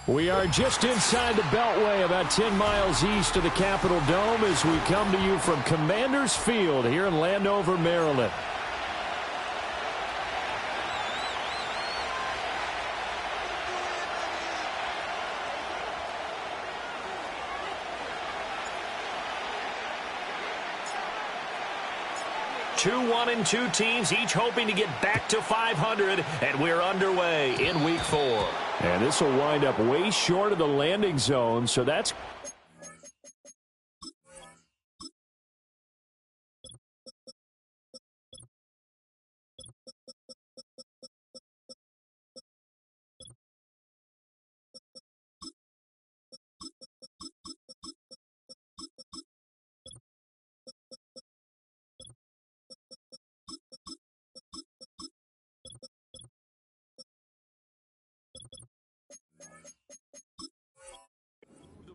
We are just inside the Beltway, about 10 miles east of the Capitol Dome as we come to you from Commanders Field here in Landover, Maryland. Two 1-2 teams, each hoping to get back to 500, and we're underway in Week 4. And this will wind up way short of the landing zone, so that's...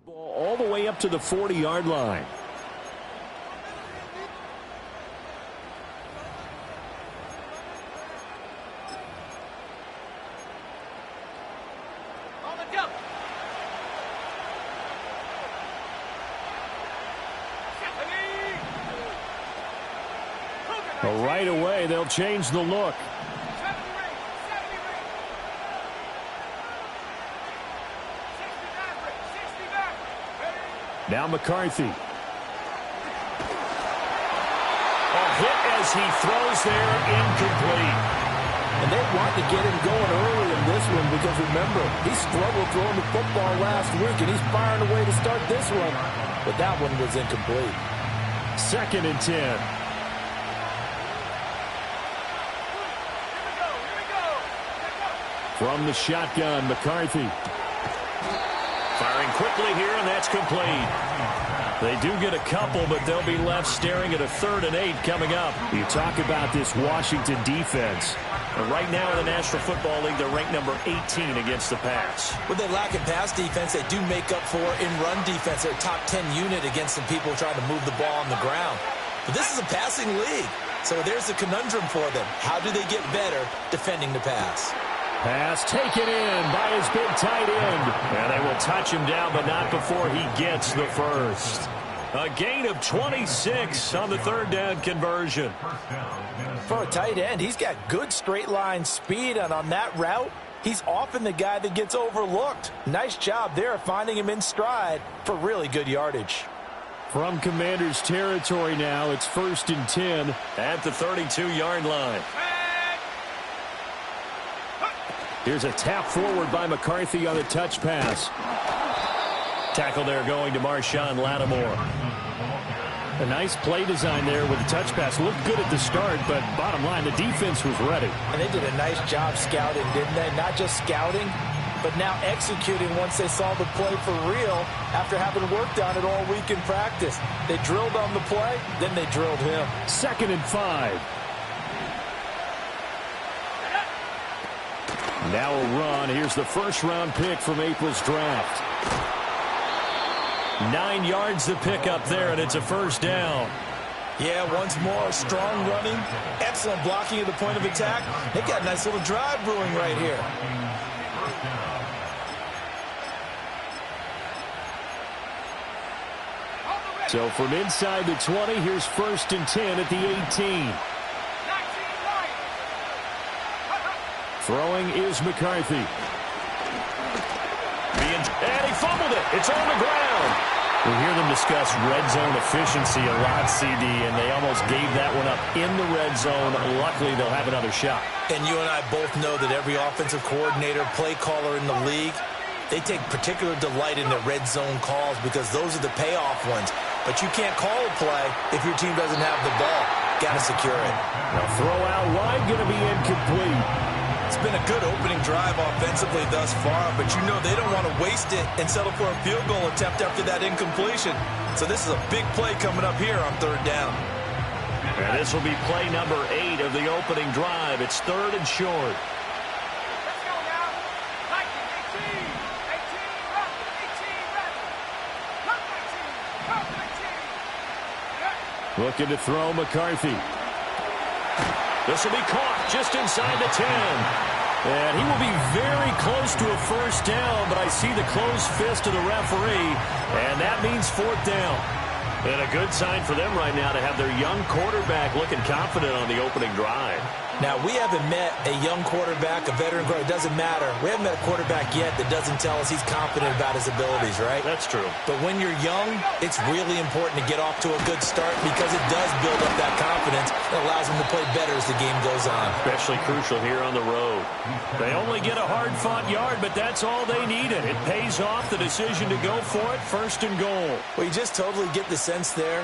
all the way up to the 40-yard line. Well, right away, they'll change the look. Now McCarthy. A hit as he throws there, incomplete. And they want to get him going early in this one because, remember, he struggled throwing the football last week, and he's firing away to start this one. But that one was incomplete. 2nd and 10. From the shotgun, McCarthy. Firing quickly here, and that's complete. They do get a couple, but they'll be left staring at a 3rd and 8 coming up. You talk about this Washington defense. And right now in the National Football League, they're ranked number 18 against the pass. When they lack in pass defense, they do make up for in run defense. They're a top 10 unit against some people trying to move the ball on the ground. But this is a passing league, so there's the conundrum for them. How do they get better defending the pass? Pass taken in by his big tight end. And they will touch him down, but not before he gets the first. A gain of 26 on the 3rd down conversion. For a tight end, he's got good straight line speed, and on that route, he's often the guy that gets overlooked. Nice job there finding him in stride for really good yardage. From Commanders territory now, it's 1st and 10 at the 32-yard line. Here's a tap forward by McCarthy on the touch pass. Tackle there going to Marshawn Lattimore. A nice play design there with the touch pass. Looked good at the start, but bottom line, the defense was ready. And they did a nice job scouting, didn't they? Not just scouting, but now executing once they saw the play for real after having worked on it all week in practice. They drilled on the play, then they drilled him. 2nd and 5. Now a run. Here's the 1st-round pick from April's draft. 9 yards to pick up there, and it's a 1st down. Yeah, once more, strong running, excellent blocking at the point of attack. They got a nice little drive brewing right here. So from inside the 20, here's 1st and 10 at the 18. Throwing is McCarthy. And he fumbled it. It's on the ground. We hear them discuss red zone efficiency a lot, CD, and they almost gave that one up in the red zone. Luckily, they'll have another shot. And you and I both know that every offensive coordinator, play caller in the league, they take particular delight in their red zone calls because those are the payoff ones. But you can't call a play if your team doesn't have the ball. Got to secure it. Now throw out wide, going to be incomplete. It's been a good opening drive offensively thus far, but you know they don't want to waste it and settle for a field goal attempt after that incompletion. So this is a big play coming up here on 3rd down. And this will be play number 8 of the opening drive. It's 3rd and short. Let's go now. 18, 18, 18, 18. Looking to throw McCarthy. This will be caught just inside the 10. And he will be very close to a first down, but I see the closed fist of the referee, and that means fourth down. And a good sign for them right now to have their young quarterback looking confident on the opening drive. Now, we haven't met a young quarterback, a veteran quarterback. It doesn't matter. We haven't met a quarterback yet that doesn't tell us he's confident about his abilities, right? That's true. But when you're young, it's really important to get off to a good start because it does build up that confidence and allows him to play better as the game goes on. Especially crucial here on the road. They only get a hard-fought yard, but that's all they needed. It pays off the decision to go for it, first and goal. Well, you just totally get the sense there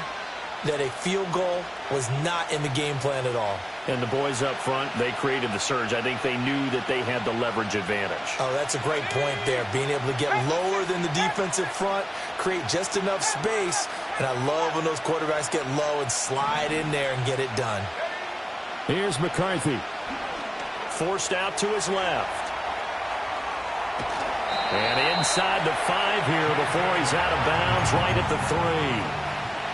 that a field goal was not in the game plan at all. And the boys up front, they created the surge. I think they knew that they had the leverage advantage. Oh, that's a great point there. Being able to get lower than the defensive front, create just enough space. And I love when those quarterbacks get low and slide in there and get it done. Here's McCarthy. Forced out to his left. And inside the 5 here before he's out of bounds right at the 3.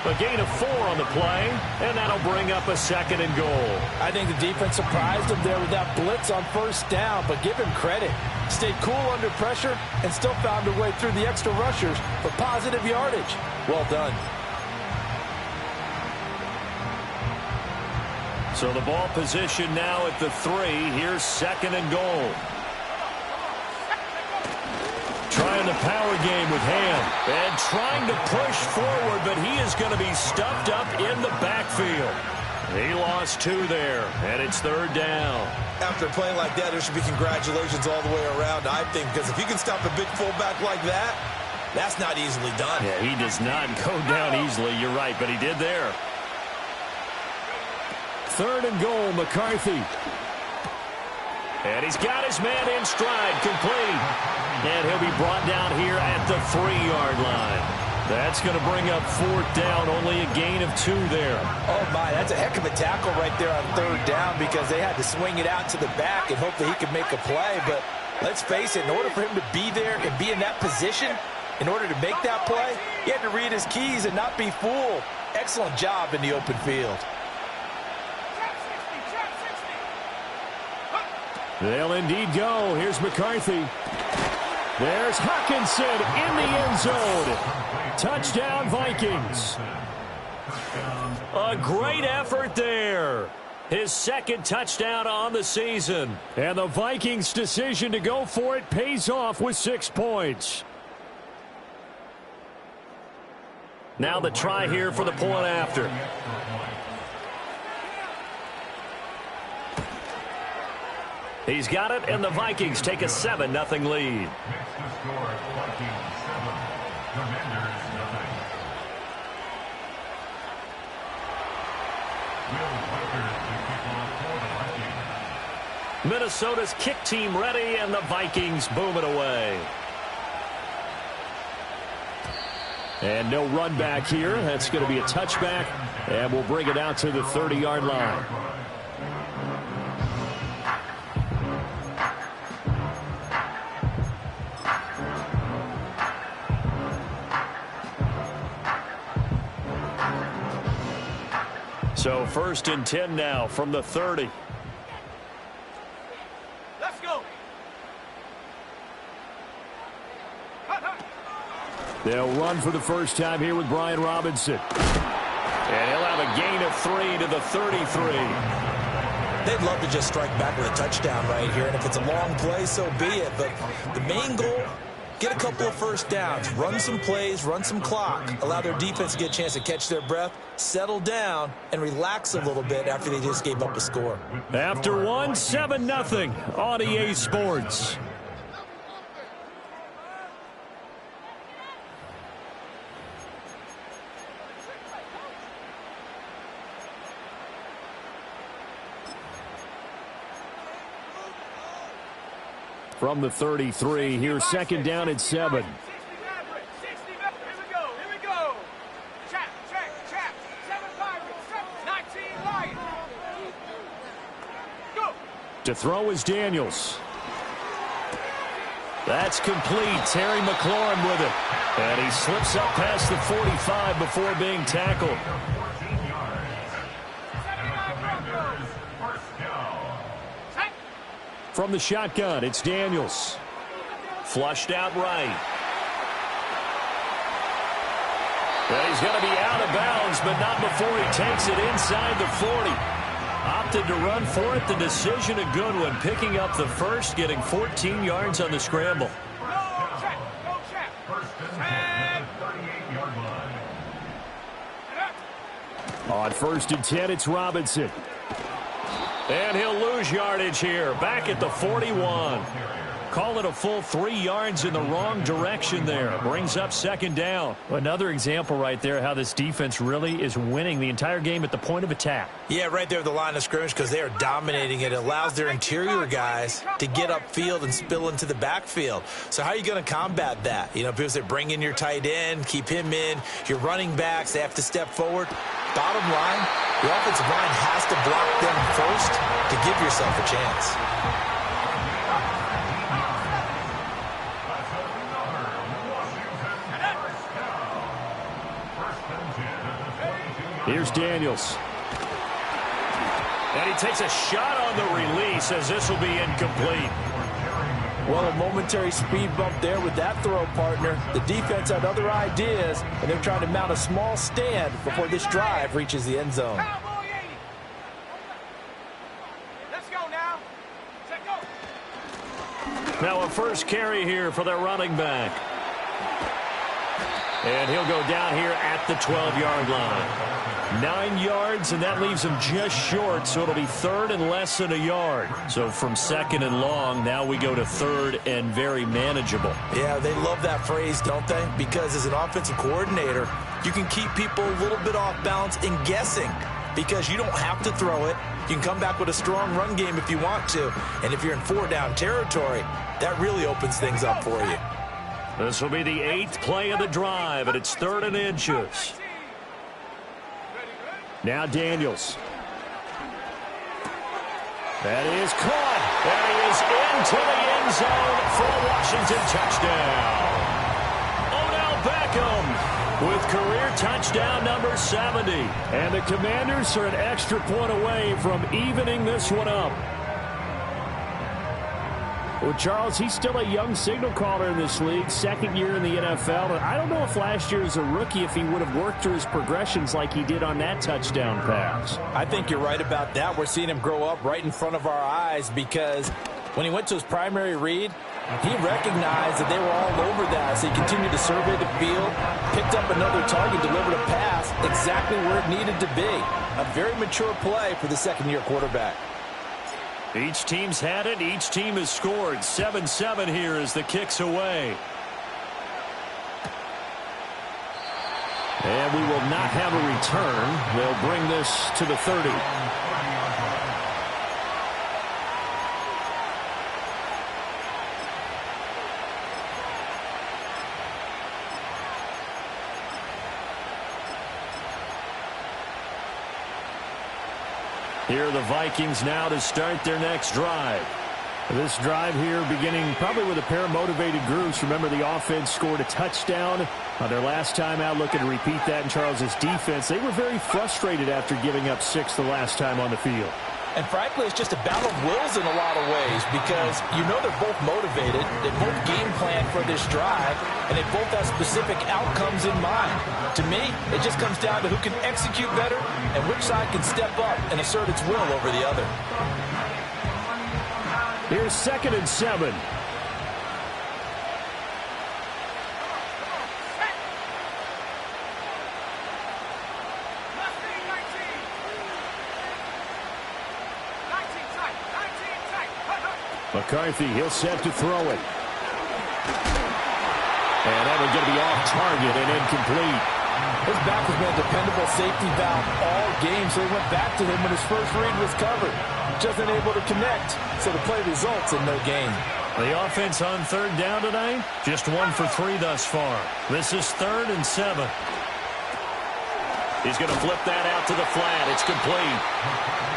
A gain of 4 on the play, and that'll bring up a second and goal. I think the defense surprised him there with that blitz on first down, but give him credit. Stayed cool under pressure and still found a way through the extra rushers for positive yardage. Well done. So the ball position now at the 3. Here's second and goal. Trying the power game with Ham. And trying to push forward, but he is going to be stuffed up in the backfield. He lost 2 there, and it's third down. After playing like that, there should be congratulations all the way around, I think, because if you can stop a big fullback like that, that's not easily done. Yeah, he does not go down easily. You're right, but he did there. Third and goal, McCarthy. And he's got his man in stride, complete. And he'll be brought down here at the 3-yard line. That's going to bring up fourth down, only a gain of 2 there. Oh, my, that's a heck of a tackle right there on third down because they had to swing it out to the back and hope that he could make a play. But let's face it, in order for him to be there and be in that position, in order to make that play, he had to read his keys and not be fooled. Excellent job in the open field. They'll indeed go. Here's McCarthy. There's Hawkinson in the end zone. Touchdown, Vikings. A great effort there. His second touchdown on the season. And the Vikings' decision to go for it pays off with 6 points. Now the try here for the point after. He's got it, and the Vikings take a 7-0 lead. Minnesota's kick team ready, and the Vikings boom it away. And no run back here. That's going to be a touchback, and we'll bring it out to the 30-yard line. So first and 10 now from the 30. Let's go. They'll run for the first time here with Brian Robinson. And he'll have a gain of 3 to the 33. They'd love to just strike back with a touchdown right here, and if it's a long play, so be it. But the main goal, get a couple of first downs, run some plays, run some clock, allow their defense to get a chance to catch their breath, settle down, and relax a little bit after they just gave up a score. After one, 7-0 on EA Sports. From the 33, here's second down at 7. 60 Here we go. Check. 7-5, 19 Lions. Go. To throw is Daniels. That's complete. Terry McLaurin with it. And he slips up past the 45 before being tackled. From the shotgun, it's Daniels. Flushed out right. Well, he's going to be out of bounds, but not before he takes it inside the 40. Opted to run for it. The decision a good one. Picking up the first, getting 14 yards on the scramble. On 1st and 10, it's Robinson. And he'll lose yardage here. Back at the 41. Call it a full 3 yards in the wrong direction there. Brings up 2nd down. Another example right there how this defense really is winning the entire game at the point of attack. Yeah, right there at the line of scrimmage because they are dominating it. It allows their interior guys to get upfield and spill into the backfield. So how are you going to combat that? You know, because they bring in your tight end, keep him in. Your running backs, they have to step forward. Bottom line, the offensive line has to block them first to give yourself a chance. Here's Daniels. And he takes a shot on the release as this will be incomplete. Well, a momentary speed bump there with that throw, partner. The defense had other ideas, and they're trying to mount a small stand before this drive reaches the end zone. Let's go now. Set go. Now a first carry here for their running back. And he'll go down here at the 12-yard line. 9 yards, and that leaves him just short, so it'll be 3rd and less than a yard. So from 2nd and long, now we go to 3rd and very manageable. Yeah, they love that phrase, don't they? Because as an offensive coordinator, you can keep people a little bit off balance and guessing because you don't have to throw it. You can come back with a strong run game if you want to. And if you're in 4-down territory, that really opens things up for you. This will be the 8th play of the drive, and it's 3rd and inches. Now Daniels. That is caught. And he is into the end zone for a Washington touchdown. Odell Beckham with career touchdown number 70. And the Commanders are an extra point away from evening this one up. Well, Charles, he's still a young signal caller in this league, 2nd year in the NFL. And I don't know if last year as a rookie, if he would have worked through his progressions like he did on that touchdown pass. I think you're right about that. We're seeing him grow up right in front of our eyes because when he went to his primary read, he recognized that they were all over that. So he continued to survey the field, picked up another target, delivered a pass exactly where it needed to be. A very mature play for the 2nd-year quarterback. Each team's had it. Each team has scored. 7-7 here as the kick's away. And we will not have a return. They'll bring this to the 30. Here are the Vikings now to start their next drive. This drive here beginning probably with a pair of motivated groups. Remember, the offense scored a touchdown on their last time out. Looking to repeat that in Charles's defense. They were very frustrated after giving up 6 the last time on the field. And frankly, it's just a battle of wills in a lot of ways because you know they're both motivated. They both game plan for this drive, and they both have specific outcomes in mind. To me, it just comes down to who can execute better and which side can step up and assert its will over the other. Here's 2nd and 7. McCarthy, he'll set to throw it. And that one's going to be off target and incomplete. His back has been a dependable safety valve all game, so he went back to him when his first read was covered. Just unable to connect, so the play results in no gain. The offense on 3rd down tonight, just 1 for 3 thus far. This is 3rd and 7. He's going to flip that out to the flat. It's complete.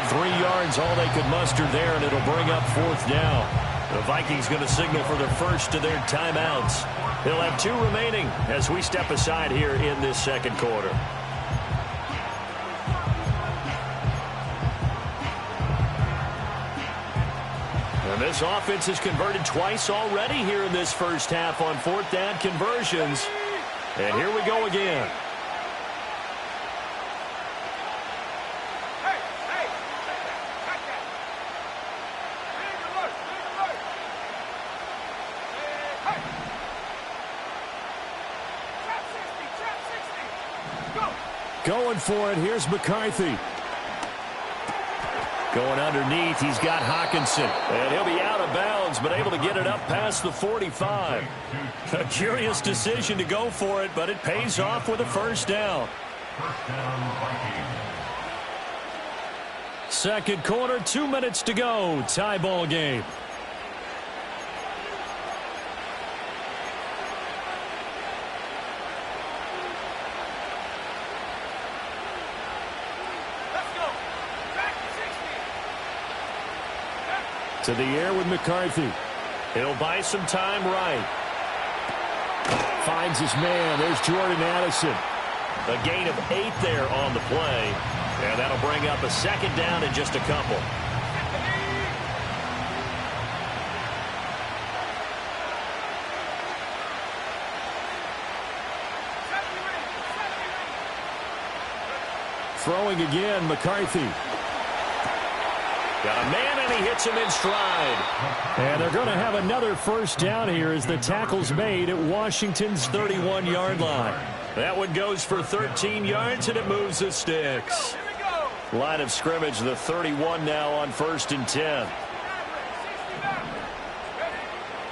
3 yards, all they could muster there, and it'll bring up 4th down. The Vikings going to signal for the first of their timeouts. They'll have 2 remaining as we step aside here in this 2nd quarter. And This offense has converted twice already here in this first half on fourth down conversions. And here we go again. Going for it. Here's McCarthy. Going underneath, he's got Hawkinson. And he'll be out of bounds, but able to get it up past the 45. A curious decision to go for it, but it pays off with a first down. Second quarter, 2 minutes to go. Tie ball game. To the air with McCarthy. He'll buy some time right. Finds his man. There's Jordan Addison. A gain of 8 there on the play. And that'll bring up a second down in just a couple. Throwing again, McCarthy. Got a man, and he hits him in stride. And they're going to have another first down here as the tackle's made at Washington's 31-yard line. That one goes for 13 yards, and it moves the sticks. Line of scrimmage, the 31 now on 1st and 10.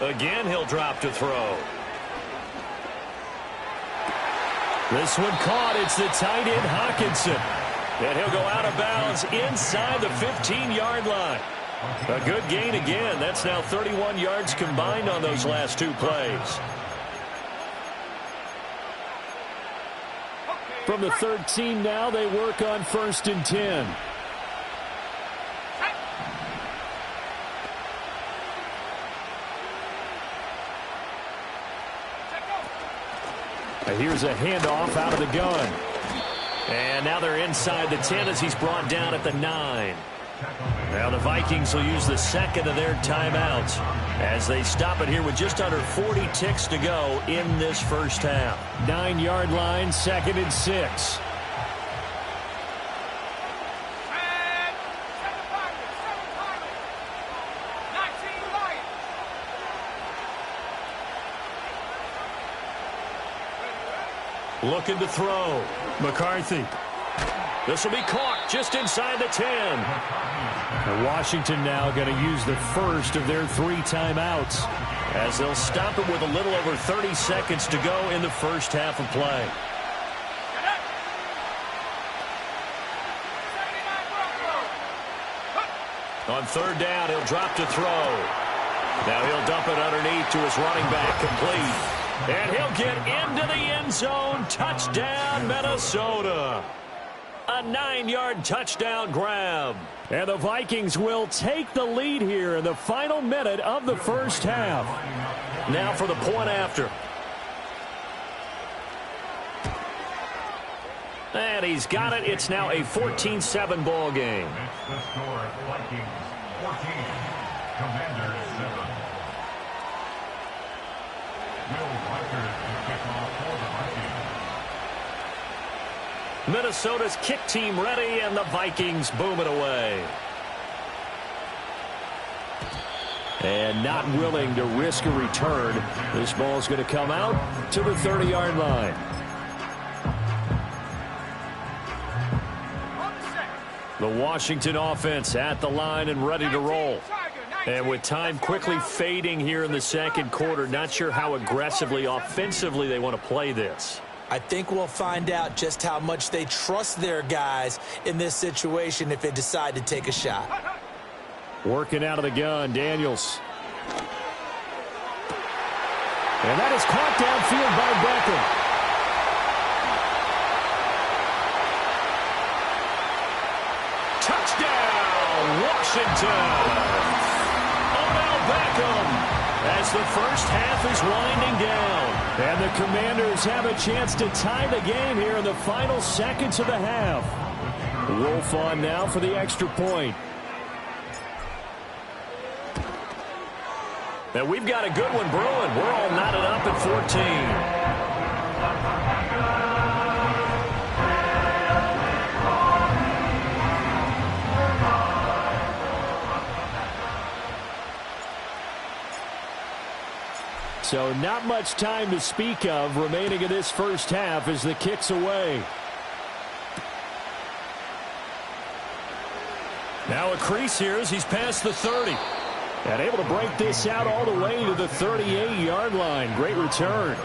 Again, he'll drop to throw. This one caught. It's the tight end, Hawkinson. And he'll go out of bounds inside the 15-yard line. A good gain again. That's now 31 yards combined on those last 2 plays. From the 13 now, they work on 1st and 10. Here's a handoff out of the gun. And now they're inside the 10 as he's brought down at the 9. Now the Vikings will use the second of their timeouts as they stop it here with just under 40 ticks to go in this first half. 9-yard line, 2nd and 6. Looking to throw. McCarthy. This will be caught just inside the 10. And Washington now going to use the first of their 3 timeouts as they'll stop it with a little over 30 seconds to go in the first half of play. On 3rd down, he'll drop to throw. Now he'll dump it underneath to his running back, complete. And he'll get into the end zone. Touchdown, Minnesota. A 9-yard touchdown grab. And the Vikings will take the lead here in the final minute of the first half. Now for the point after. And he's got it. It's now a 14-7 ball game. The score, Vikings 14, Commanders 7. Minnesota's kick team ready, and the Vikings boom it away. And not willing to risk a return. This ball's going to come out to the 30-yard line. The Washington offense at the line and ready to roll. And with time quickly fading here in the second quarter, not sure how aggressively, offensively they want to play this. I think we'll find out just how much they trust their guys in this situation if they decide to take a shot. Working out of the gun, Daniels. And that is caught downfield by Beckham. Touchdown, Washington. Beckham as the first half is winding down. And the Commanders have a chance to tie the game here in the final seconds of the half. Wolf on now for the extra point. And we've got a good one brewing. We're all knotted up at 14. So not much time to speak of remaining in this first half as the kick's away. Now a crease here as he's past the 30. And able to break this out all the way to the 38-yard line. Great return.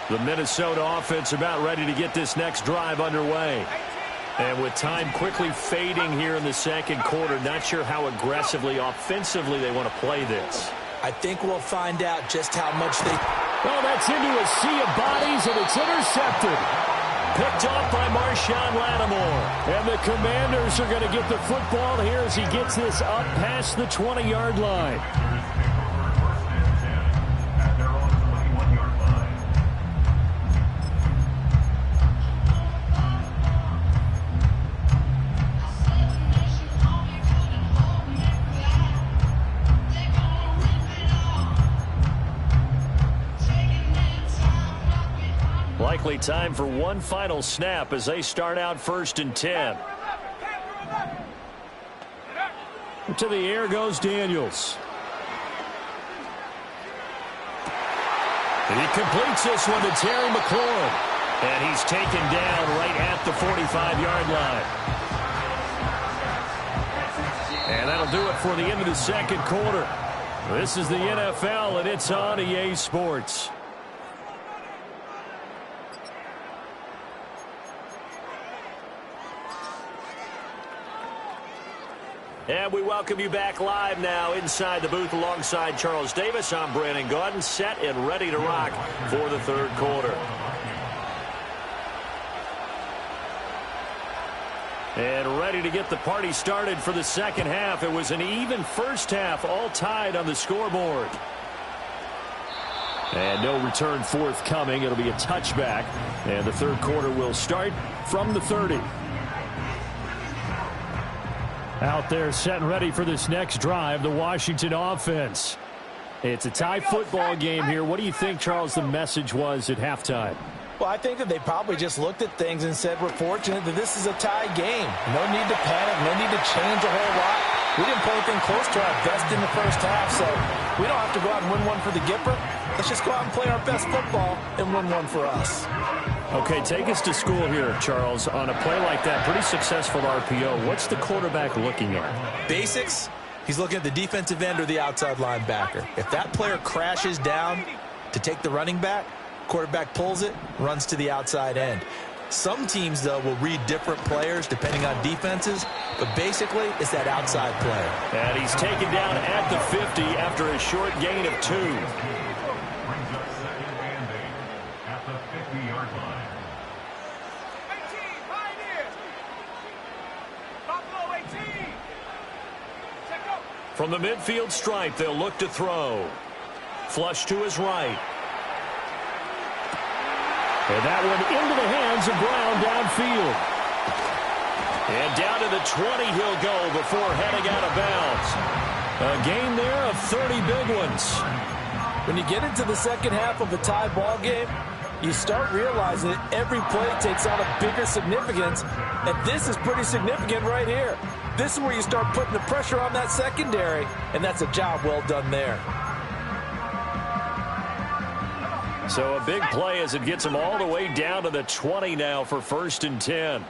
The Minnesota offense about ready to get this next drive underway. And with time quickly fading here in the second quarter, not sure how aggressively, offensively they want to play this. I think we'll find out just how much they... Oh, that's into a sea of bodies, and it's intercepted. Picked off by Marshawn Lattimore. And the Commanders are going to get the football here as he gets this up past the 20-yard line. Likely time for one final snap as they start out 1st and 10. To the air goes Daniels. He completes this one to Terry McLaurin. And he's taken down right at the 45-yard line. And that'll do it for the end of the second quarter. This is the NFL, and it's on EA Sports. And we welcome you back live now inside the booth alongside Charles Davis. I'm Brandon Gaudin, set and ready to rock for the third quarter. And ready to get the party started for the second half. It was an even first half, all tied on the scoreboard. And no return forthcoming. It'll be a touchback. And the third quarter will start from the 30. Out there set and ready for this next drive, the Washington offense. It's a tie football game here. What do you think, Charles, the message was at halftime? Well, I think that they probably just looked at things and said, we're fortunate that this is a tie game. No need to panic, no need to change a whole lot. We didn't play anything close to our best in the first half, so we don't have to go out and win one for the Gipper. Let's just go out and play our best football and win one for us. Okay, take us to school here, Charles. On a play like that, pretty successful RPO. What's the quarterback looking at? Basics, he's looking at the defensive end or the outside linebacker. If that player crashes down to take the running back, quarterback pulls it, runs to the outside end. Some teams, though, will read different players depending on defenses, but basically it's that outside player. And he's taken down at the 50 after a short gain of 2. At the 50-yard line. From the midfield stripe, they'll look to throw. Flush to his right. And that one into the hands of Brown downfield. And down to the 20 he'll go before heading out of bounds. A gain there of 30 big ones. When you get into the second half of a tie ball game, you start realizing that every play takes on a bigger significance, and this is pretty significant right here. This is where you start putting the pressure on that secondary, and that's a job well done there. So a big play as it gets him all the way down to the 20 now for 1st and 10.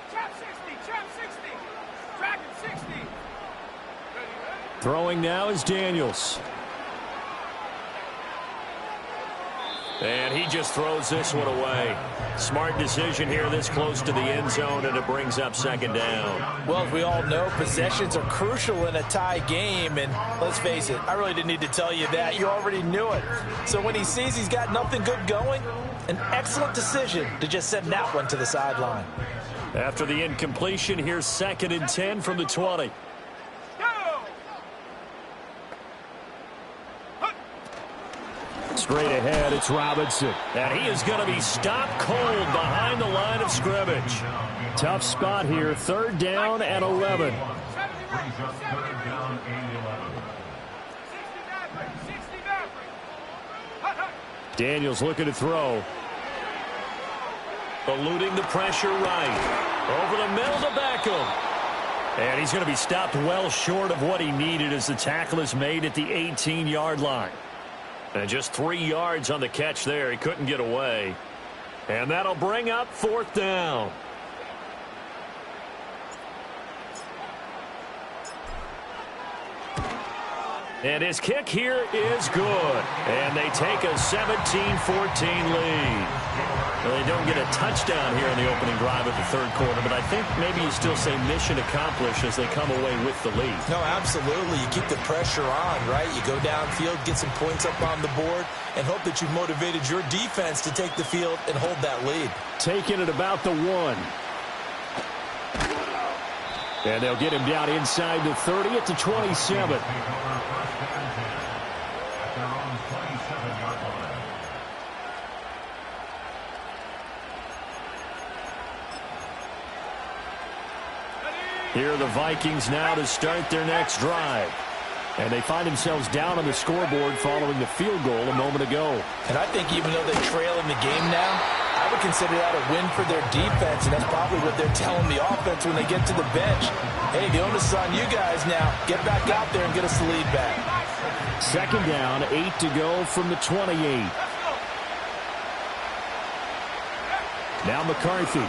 Trap 60, track 60. Throwing now is Daniels. And he just throws this one away. Smart decision here this close to the end zone, and it brings up 2nd down. Well, as we all know, possessions are crucial in a tie game, and let's face it, I really didn't need to tell you that. You already knew it. So when he sees he's got nothing good going, an excellent decision to just send that one to the sideline. After the incompletion, here's 2nd and 10 from the 20. Straight ahead, it's Robinson. And he is going to be stopped cold behind the line of scrimmage. Tough spot here, 3rd down and 11. Daniels looking to throw. Eluding the pressure right. Over the middle to Beckham. And he's going to be stopped well short of what he needed as the tackle is made at the 18-yard line. And just 3 yards on the catch there. He couldn't get away. And that'll bring up 4th down. And his kick here is good. And they take a 17-14 lead. Well, they don't get a touchdown here in the opening drive of the 3rd quarter, but I think maybe you still say mission accomplished as they come away with the lead. No, absolutely. You keep the pressure on, right? You go downfield, get some points up on the board, and hope that you've motivated your defense to take the field and hold that lead. Taking it about the 1. And they'll get him down inside the 30 at the 27. Here are the Vikings now to start their next drive. And they find themselves down on the scoreboard following the field goal a moment ago. And I think even though they trail in the game now, I would consider that a win for their defense, and that's probably what they're telling the offense when they get to the bench. Hey, the onus is on you guys now. Get back out there and get us the lead back. 2nd down, 8 to go from the 28. Now McCarthy.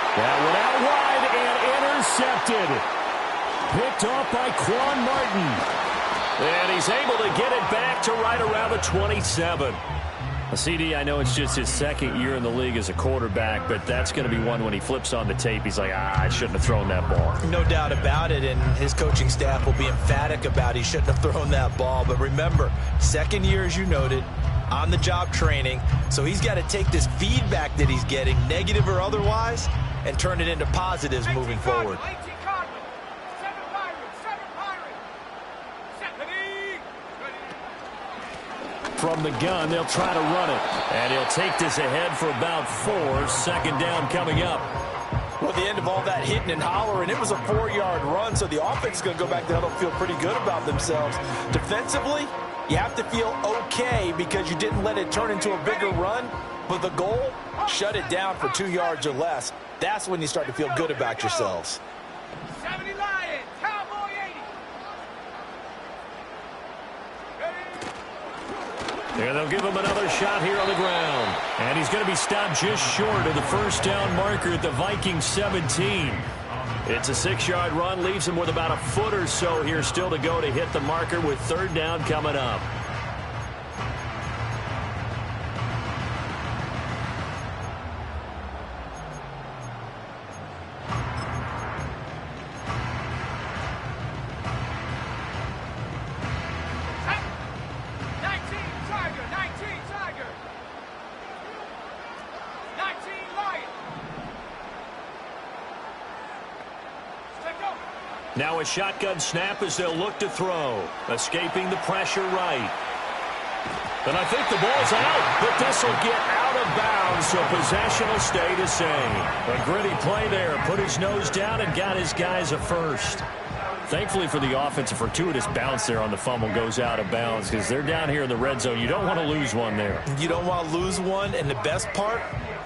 That one out wide and intercepted. Picked off by Quan Martin. And he's able to get it back to right around the 27. CD, I know it's just his 2nd year in the league as a quarterback, but that's going to be one when he flips on the tape. He's like, I shouldn't have thrown that ball. No doubt about it, and his coaching staff will be emphatic about he shouldn't have thrown that ball. But remember, 2nd year, as you noted, on-the-job training, so he's got to take this feedback that he's getting, negative or otherwise, and turn it into positives moving forward. From the gun, they'll try to run it. And he'll take this ahead for about 4. 2nd down coming up. Well, at the end of all that hitting and hollering, it was a 4-yard run, so the offense is going to go back there and feel pretty good about themselves. Defensively, you have to feel okay because you didn't let it turn into a bigger run. But the goal, shut it down for 2 yards or less. That's when you start to feel good about yourselves. 70 Lions, Cowboy 80. And they'll give him another shot here on the ground. And he's going to be stopped just short of the 1st down marker at the Vikings 17. It's a 6-yard run, leaves him with about a foot or so here still to go to hit the marker with 3rd down coming up. Now a shotgun snap as they'll look to throw. Escaping the pressure right. And I think the ball's out, but this will get out of bounds, so possession will stay the same. A gritty play there. Put his nose down and got his guys a first. Thankfully for the offense, a fortuitous bounce there on the fumble goes out of bounds because they're down here in the red zone. You don't want to lose one there. You don't want to lose one, and the best part,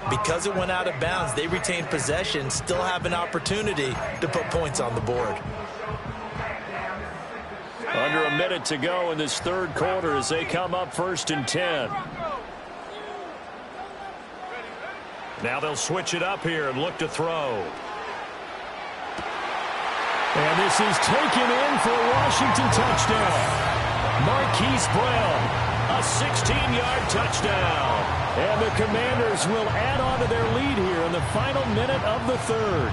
because it went out of bounds, they retained possession, still have an opportunity to put points on the board. Under a minute to go in this 3rd quarter as they come up 1st and 10. Now they'll switch it up here and look to throw. And this is taken in for a Washington touchdown. Marquise Brown, a 16-yard touchdown. And the Commanders will add on to their lead here in the final minute of the 3rd.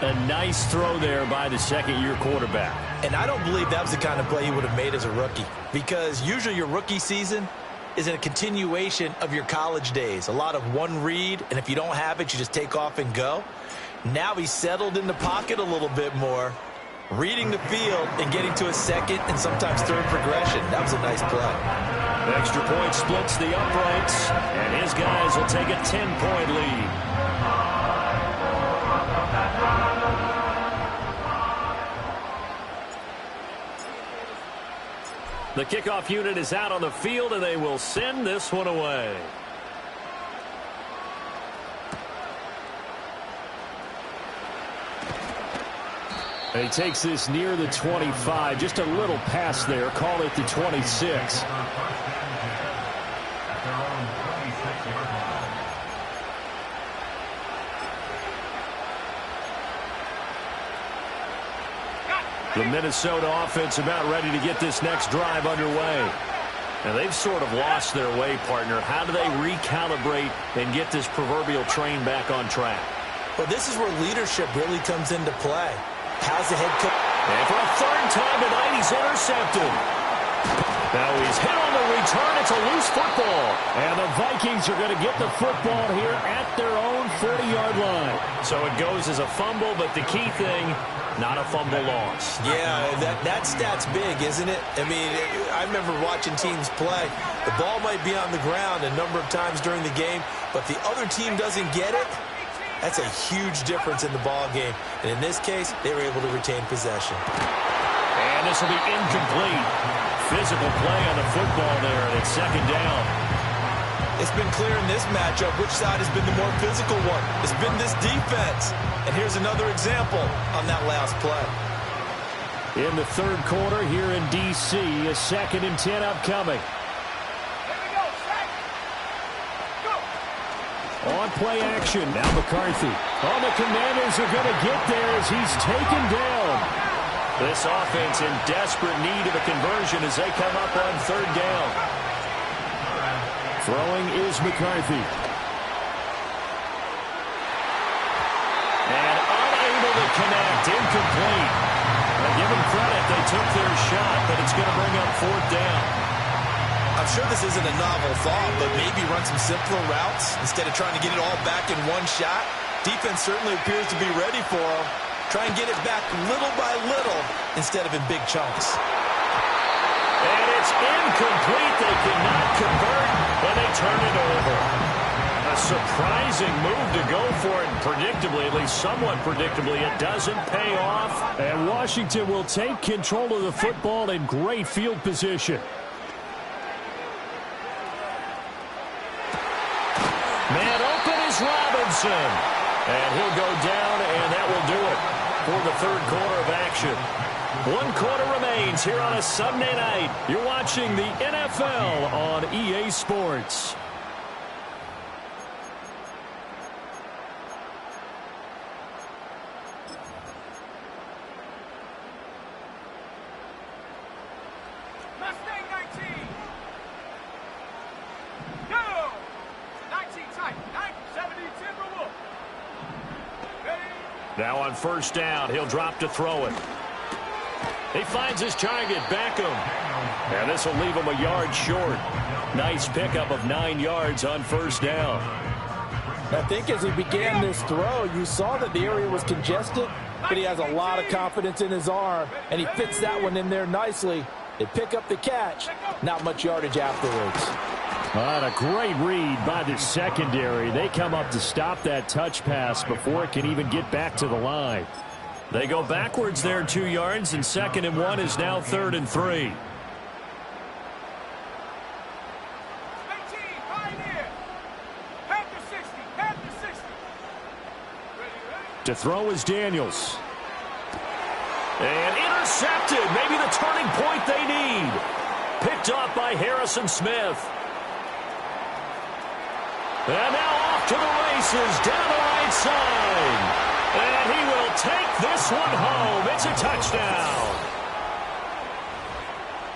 A nice throw there by the 2nd-year quarterback. And I don't believe that was the kind of play he would have made as a rookie, because usually your rookie season is a continuation of your college days. A lot of one read, and if you don't have it, you just take off and go. Now he's settled in the pocket a little bit more, reading the field and getting to a second and sometimes third progression. That was a nice play. Extra point splits the uprights, and his guys will take a 10-point lead. The kickoff unit is out on the field, and they will send this one away. And he takes this near the 25. Just a little pass there. Call it the 26. The Minnesota offense about ready to get this next drive underway. And they've sort of lost their way, partner. How do they recalibrate and get this proverbial train back on track? Well, this is where leadership really comes into play. How's the head coach? And for a third time tonight, he's intercepted. Now he's hit on the return. It's a loose football. And the Vikings are going to get the football here at their own 40-yard line. So it goes as a fumble, but the key thing, not a fumble loss. Yeah, that stat's big, isn't it? I mean, I remember watching teams play. The ball might be on the ground a number of times during the game, but the other team doesn't get it. That's a huge difference in the ball game. And in this case, they were able to retain possession. And this will be incomplete. Physical play on the football there, and it's second down. It's been clear in this matchup which side has been the more physical one. It's been this defense. And here's another example on that last play. In the third quarter here in D.C., a 2nd and 10 upcoming. On play action, now McCarthy. Oh, the Commanders are going to get there as he's taken down. This offense in desperate need of a conversion as they come up on third down. Throwing is McCarthy. And unable to connect, incomplete. Now, give them credit, they took their shot, but it's going to bring up fourth down. I'm sure this isn't a novel thought, but maybe run some simpler routes instead of trying to get it all back in one shot. Defense certainly appears to be ready for them. Try and get it back little by little instead of in big chunks. And it's incomplete. They cannot convert, and they turn it over. A surprising move to go for it, and predictably, at least somewhat predictably, it doesn't pay off. And Washington will take control of the football in great field position. Man open is Robinson. And he'll go down, and that will do it for the third quarter of action. 1 quarter remains here on a Sunday night. You're watching the NFL on EA Sports. Mustang 19. Go. 19 tight. 970 Timberwolf. Ready. Now on first down, he'll drop to throw it. He finds his target, Beckham. And this will leave him a yard short. Nice pickup of 9 yards on first down. I think as he began this throw, you saw that the area was congested, but he has a lot of confidence in his arm, and he fits that one in there nicely. They pick up the catch, not much yardage afterwards. What a great read by the secondary. They come up to stop that touch pass before it can even get back to the line. They go backwards there 2 yards, and 2nd and 1 is now 3rd and 3. 19. Pioneer. Panther 60. Panther 60. Ready. To throw is Daniels. And intercepted. Maybe the turning point they need. Picked off by Harrison Smith. And now off to the races down the right side. And he will take this one home. It's a touchdown.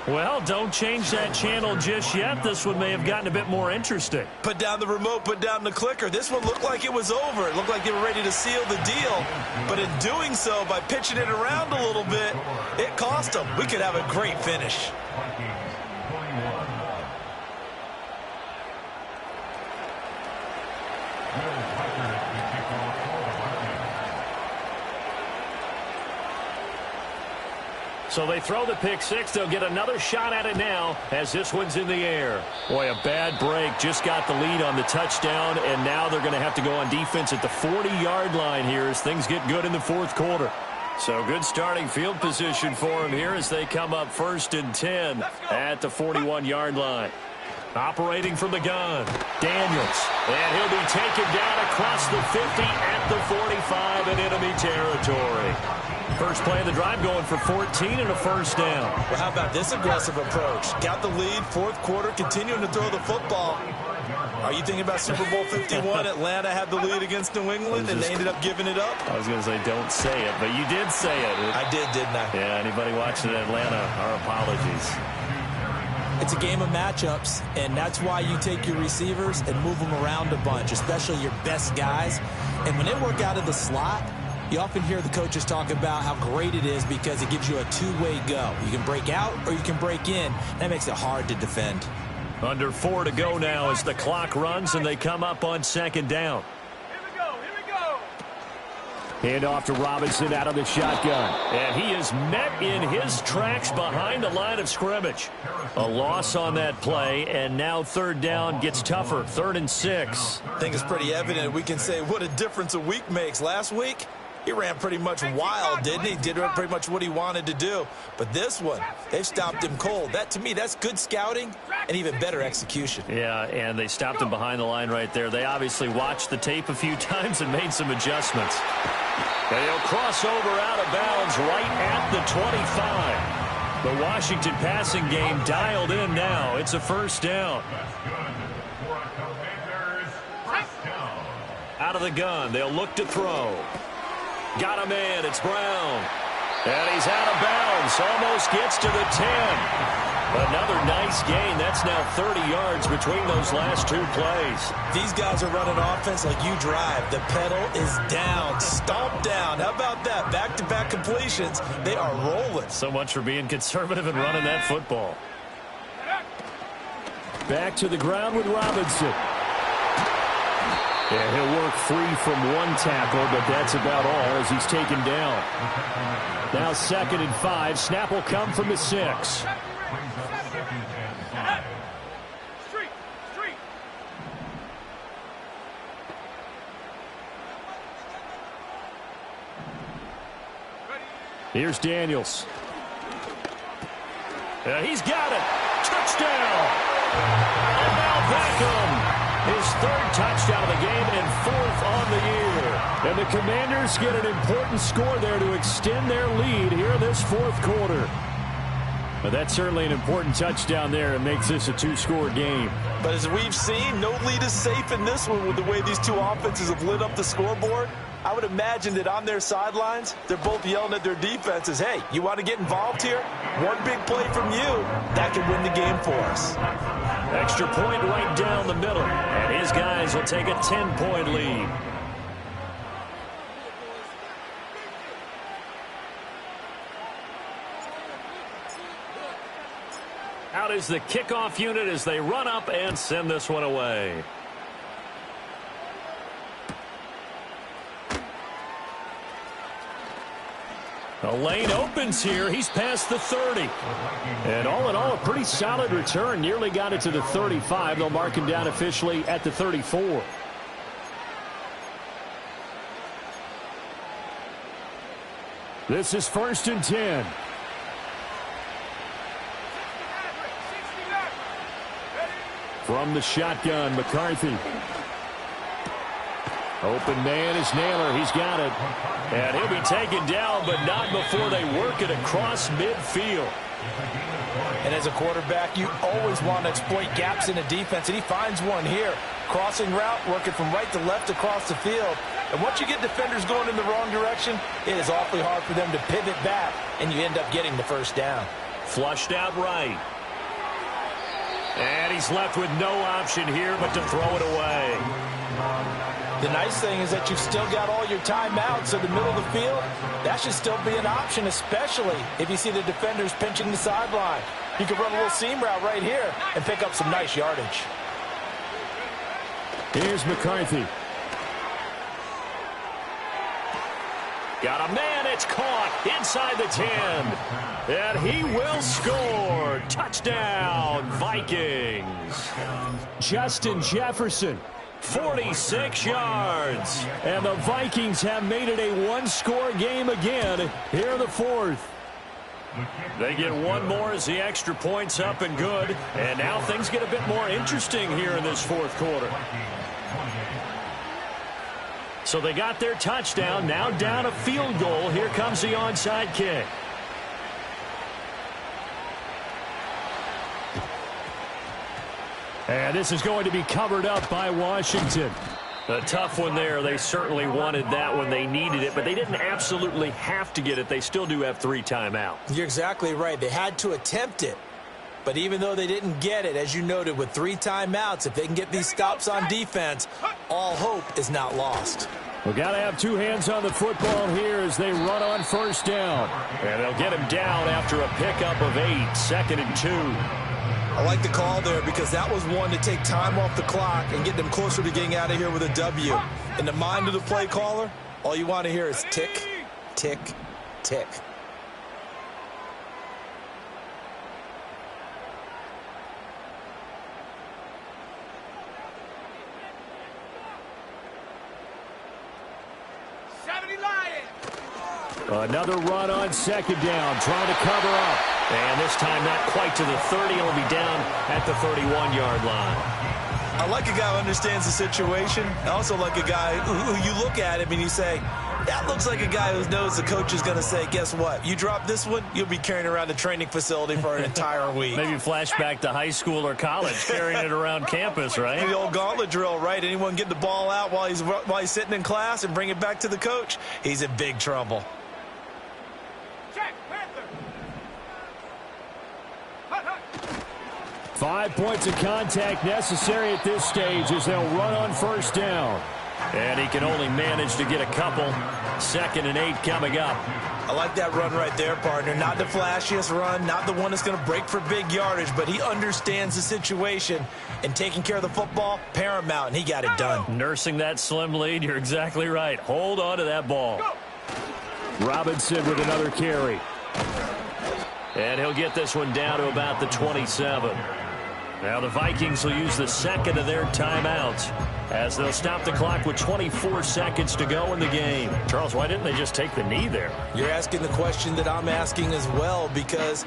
Well, don't change that channel just yet. This one may have gotten a bit more interesting. Put down the remote, put down the clicker. This one looked like it was over. It looked like they were ready to seal the deal. But in doing so, by pitching it around a little bit, it cost them. We could have a great finish. So they throw the pick six. They'll get another shot at it now as this one's in the air. Boy, a bad break. Just got the lead on the touchdown, and now they're going to have to go on defense at the 40-yard line here as things get good in the fourth quarter. So good starting field position for them here as they come up 1st and 10 at the 41-yard line. Operating from the gun, Daniels. And he'll be taken down across the 50 at the 45 in enemy territory. First play of the drive going for 14 and a first down. Well, how about this aggressive approach? Got the lead, fourth quarter, continuing to throw the football. Are you thinking about Super Bowl 51? Atlanta had the lead against New England, and they ended up giving it up? I was going to say don't say it, but you did say it. I did, didn't I? Yeah, anybody watching Atlanta, our apologies. It's a game of matchups, and that's why you take your receivers and move them around a bunch, especially your best guys. And when they work out of the slot, you often hear the coaches talk about how great it is because it gives you a two-way go. You can break out or you can break in. That makes it hard to defend. Under 4 to go now as the clock runs and they come up on 2nd down. Hand off to Robinson out of the shotgun. And he is met in his tracks behind the line of scrimmage. A loss on that play, and now 3rd down gets tougher. 3rd and 6. I think it's pretty evident. We can say what a difference a week makes. Last week, he ran pretty much wild, didn't he? Did pretty much what he wanted to do. But this one, they've stopped him cold. That, to me, that's good scouting and even better execution. Yeah, and they stopped him behind the line right there. They obviously watched the tape a few times and made some adjustments. And he'll cross over out of bounds right at the 25. The Washington passing game dialed in now. It's a first down. Out of the gun. They'll look to throw. Got a man. It's Brown. And he's out of bounds. Almost gets to the 10. Another nice gain. That's now 30 yards between those last 2 plays. These guys are running offense like you drive. The pedal is down. Stomp down. How about that? Back-to-back completions. They are rolling. So much for being conservative and running that football. Back to the ground with Robinson. And he'll work free from 1 tackle, but that's about all as he's taken down. Now 2nd and 5. Snap will come from the 6. Here's Daniels. He's got it. Touchdown. And now Beckham. His 3rd touchdown of the game and 4th on the year. And the Commanders get an important score there to extend their lead here in this 4th quarter. But that's certainly an important touchdown there. It makes this a 2-score game. But as we've seen, no lead is safe in this one with the way these two offenses have lit up the scoreboard. I would imagine that on their sidelines, they're both yelling at their defenses, hey, you want to get involved here? One big play from you, that can win the game for us. Extra point right down the middle. And his guys will take a 10-point lead. Out is the kickoff unit as they run up and send this one away. The lane opens here. He's past the 30. And all in all, a pretty solid return. Nearly got it to the 35. They'll mark him down officially at the 34. This is 1st and 10. From the shotgun, McCarthy. Open man is Naylor. He's got it. And he'll be taken down, but not before they work it across midfield. And as a quarterback, you always want to exploit gaps in the defense, and he finds one here. Crossing route, working from right to left across the field. And once you get defenders going in the wrong direction, it is awfully hard for them to pivot back, and you end up getting the first down. Flushed out right. And he's left with no option here but to throw it away. The nice thing is that you've still got all your timeouts, so the middle of the field, that should still be an option, especially if you see the defenders pinching the sideline. You can run a little seam route right here and pick up some nice yardage. Here's McCarthy. Got a man, it's caught inside the 10. And he will score. Touchdown, Vikings. Justin Jefferson. 46 yards. And the Vikings have made it a one-score game again here in the fourth. They get one more as the extra point's up and good. And now things get a bit more interesting here in this fourth quarter. So they got their touchdown, now down a field goal. Here comes the onside kick. And this is going to be covered up by Washington. A tough one there. They certainly wanted that when they needed it, but they didn't absolutely have to get it. They still do have 3 timeouts. You're exactly right. They had to attempt it. But even though they didn't get it, as you noted, with 3 timeouts, if they can get these stops on defense, all hope is not lost. We've got to have 2 hands on the football here as they run on first down. And they'll get him down after a pickup of 8, 2nd and 2. I like the call there because that was one to take time off the clock and get them closer to getting out of here with a W. In the mind of the play caller, all you want to hear is tick, tick, tick. Another run on second down, trying to cover up. And this time not quite to the 30. It'll be down at the 31-yard line. I like a guy who understands the situation. I also like a guy who you look at him and you say, that looks like a guy who knows the coach is going to say, guess what? You drop this one, you'll be carrying around the training facility for an entire week. Maybe flashback to high school or college, carrying it around campus, right? The old gauntlet drill, right? Anyone get the ball out while he's sitting in class and bring it back to the coach, he's in big trouble. 5 points of contact necessary at this stage as they'll run on first down. And he can only manage to get a couple. 2nd and 8 coming up. I like that run right there, partner. Not the flashiest run, not the one that's going to break for big yardage, but he understands the situation, and taking care of the football, paramount, and he got it done. Nursing that slim lead, you're exactly right. Hold on to that ball. Robinson with another carry. And he'll get this one down to about the 27. Now the Vikings will use the 2nd of their timeouts as they'll stop the clock with 24 seconds to go in the game. Charles, why didn't they just take the knee there? You're asking the question that I'm asking as well, because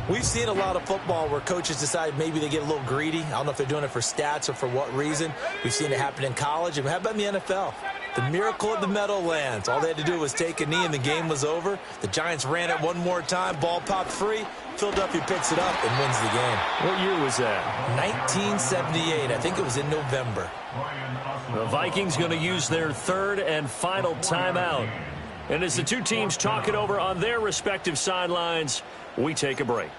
we've seen a lot of football where coaches decide maybe they get a little greedy. I don't know if they're doing it for stats or for what reason. We've seen it happen in college. And how about in the NFL? The miracle of the Meadowlands. All they had to do was take a knee and the game was over. The Giants ran it one more time. Ball popped free. Philadelphia picks it up and wins the game. What year was that? 1978. I think it was in November. The Vikings going to use their 3rd and final timeout. And as the 2 teams talk it over on their respective sidelines, we take a break.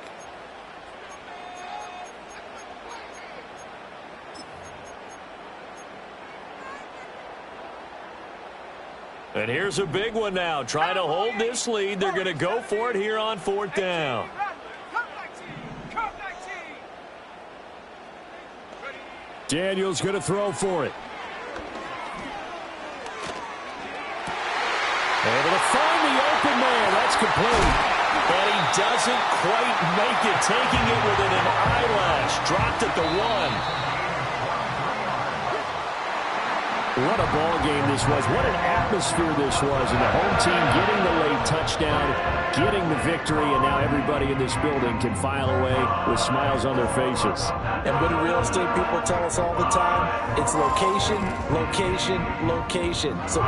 And here's a big one now. Trying to hold this lead. They're going to go for it here on 4th down. Daniel's going to throw for it. Able to find the open man. That's complete. And he doesn't quite make it, taking it within an eyelash. Dropped at the 1. What a ball game this was. What an atmosphere this was. And the home team getting the late touchdown, getting the victory, and now everybody in this building can file away with smiles on their faces. And what do real estate people tell us all the time? It's location, location, location. So